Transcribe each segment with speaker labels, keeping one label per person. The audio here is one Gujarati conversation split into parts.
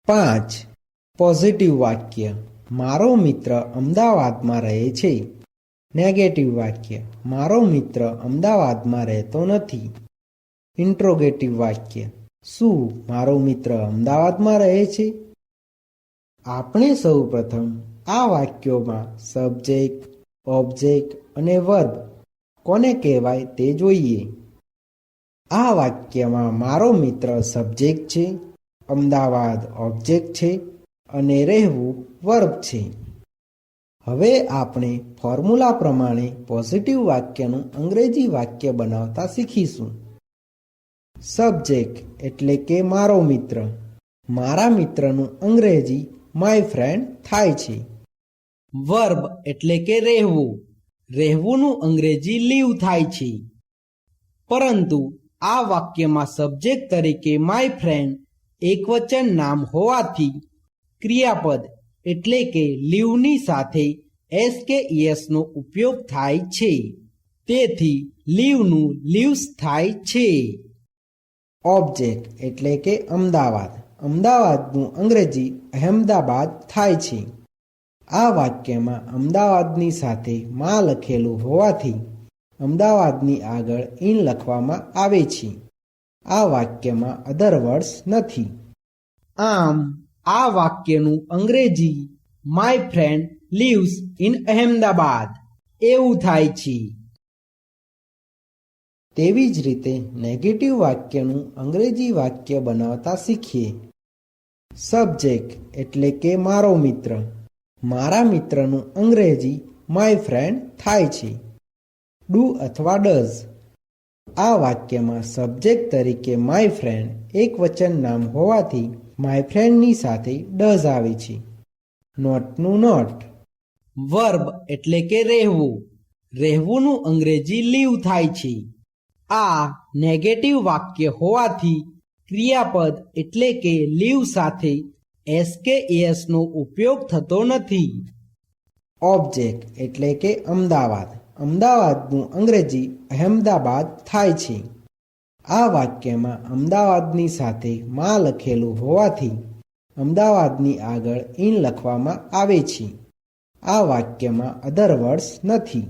Speaker 1: 5. પોઝિટિવ વાક્ય. મારો મિત્ર અમદાવાદમાં રહે છે. નેગેટિવ વાક્ય. મારો મિત્ર અમદાવાદમાં રહેતો નથી. ઇન્ટ્રોગેટિવ વાક્ય. શું મારો મિત્ર અમદાવાદમાં રહે છે? આપણે સૌ પ્રથમ આ વાક્યોમાં સબ્જેક્ટ, ઓબ્જેક્ટ અને વર્બ કોને કહેવાય તે જોઈએ. આ વાક્યમાં મારો મિત્ર સબ્જેક્ટ છે, અમદાવાદ ઓબ્જેક્ટ છે અને રહેવું વર્બ છે. હવે આપણે ફોર્મ્યુલા પ્રમાણે પોઝિટિવ વાક્યનું અંગ્રેજી વાક્ય બનાવતા શીખીશું. સબ્જેક્ટ એટલે કે મારો મિત્ર. મારા મિત્રનું અંગ્રેજી માય ફ્રેન્ડ થાય છે. વર્બ એટલે કે રહેવું. રહેવુંનું અંગ્રેજી લીવ થાય છે. પરંતુ આ વાક્યમાં સબ્જેક્ટ તરીકે માય ફ્રેન્ડ એકવચન નામ હોવાથી ક્રિયાપદ એટલે કે લીવની સાથે એસ કે નો ઉપયોગ થાય છે. તેથી લીવનું લીવ્સ થાય છે. ઓબ્જેક્ટ એટલે કે અમદાવાદ. અમદાવાદનું અંગ્રેજી અહેમદાબાદ થાય છે. આ વાક્યમાં અમદાવાદની સાથે માં લખેલું હોવાથી અમદાવાદની આગળ ઇન લખવામાં આવે છે. આ વાક્યમાં અધર વર્ડ્સ નથી. આમ આ વાક્યનું અંગ્રેજી my friend lives in Ahmedabad એવું થાય છે. તેવી જ રીતે નેગેટિવ વાક્યનું અંગ્રેજી વાક્ય બનાવતા શીખીએ. સબ્જેક્ટ એટલે કે મારો મિત્ર. મારા મિત્રનું અંગ્રેજી માય ફ્રેન્ડ થાય છે. ડુ અથવા ડઝ. આ વાક્યમાં સબ્જેક્ટ તરીકે માય ફ્રેન્ડ એકવચન નામ હોવાથી માય ફ્રેન્ડની સાથે ડઝ આવે છે. નોટનું નોટ. વર્બ એટલે કે રહેવું. રહેવુંનું અંગ્રેજી લીવ થાય છે. આ નેગેટિવ વાક્ય હોવાથી ક્રિયાપદ એટલે કે લીવ સાથે એસ કે નો ઉપયોગ થતો નથી. ઓબ્જેક્ટ એટલે કે અમદાવાદ. અમદાવાદનું અંગ્રેજી અહેમદાબાદ થાય છે. આ વાક્યમાં અમદાવાદની સાથે માં લખેલું હોવાથી અમદાવાદની આગળ ઇન લખવામાં આવે છે. આ વાક્યમાં અધર વર્ડ્સ નથી.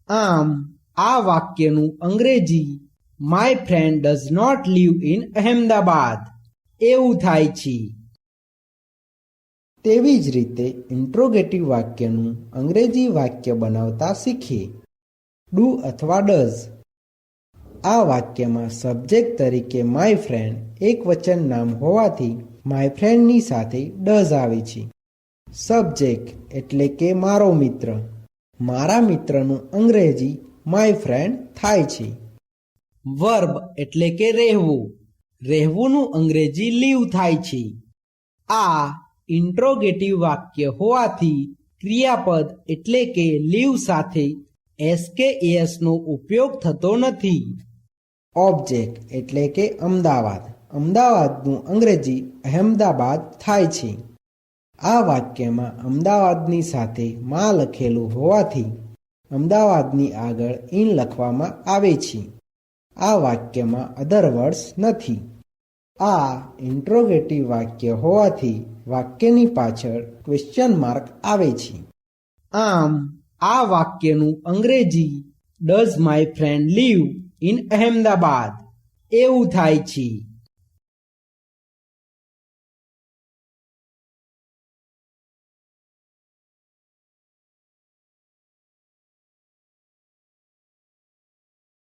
Speaker 1: આમ આ વાક્યનું અંગ્રેજી my friend does not live in Ahmedabad એવું થાય છે. તેવી જ રીતે ઇન્ટ્રોગેટિવ વાક્યનું અંગ્રેજી વાક્ય બનાવતા શીખીએ. ડુ અથવા ડઝ. આ વાક્યમાં સબ્જેક્ટ તરીકે માય ફ્રેન્ડ એકવચન નામ હોવાથી માય ફ્રેન્ડની સાથે ડઝ આવે છે. સબ્જેક્ટ એટલે કે મારો મિત્ર. મારા મિત્રનું અંગ્રેજી માય ફ્રેન્ડ થાય છે. વર્બ એટલે કે રહેવું. રહેવુંનું અંગ્રેજી લીવ થાય છે. આ ઇન્ટ્રોગેટિવ વાક્ય હોવાથી ક્રિયાપદ એટલે કે લીવ સાથે એસ કે નો ઉપયોગ થતો નથી. ઓબ્જેક્ટ એટલે કે અમદાવાદ. અમદાવાદનું અંગ્રેજી અહેમદાબાદ થાય છે. આ વાક્યમાં અમદાવાદની સાથે માં લખેલું હોવાથી અમદાવાદની આગળ ઇન લખવામાં આવે છે. આ વાક્યમાં અધર વર્ડ્સ નથી. આ ઇન્ટ્રોગેટિવ વાક્ય હોવાથી વાક્યની પાછળ ક્વેશ્ચન માર્ક આવે છે. આમ આ વાક્યનું અંગ્રેજી does my friend leave in Ahmedabad એવું થાય છે.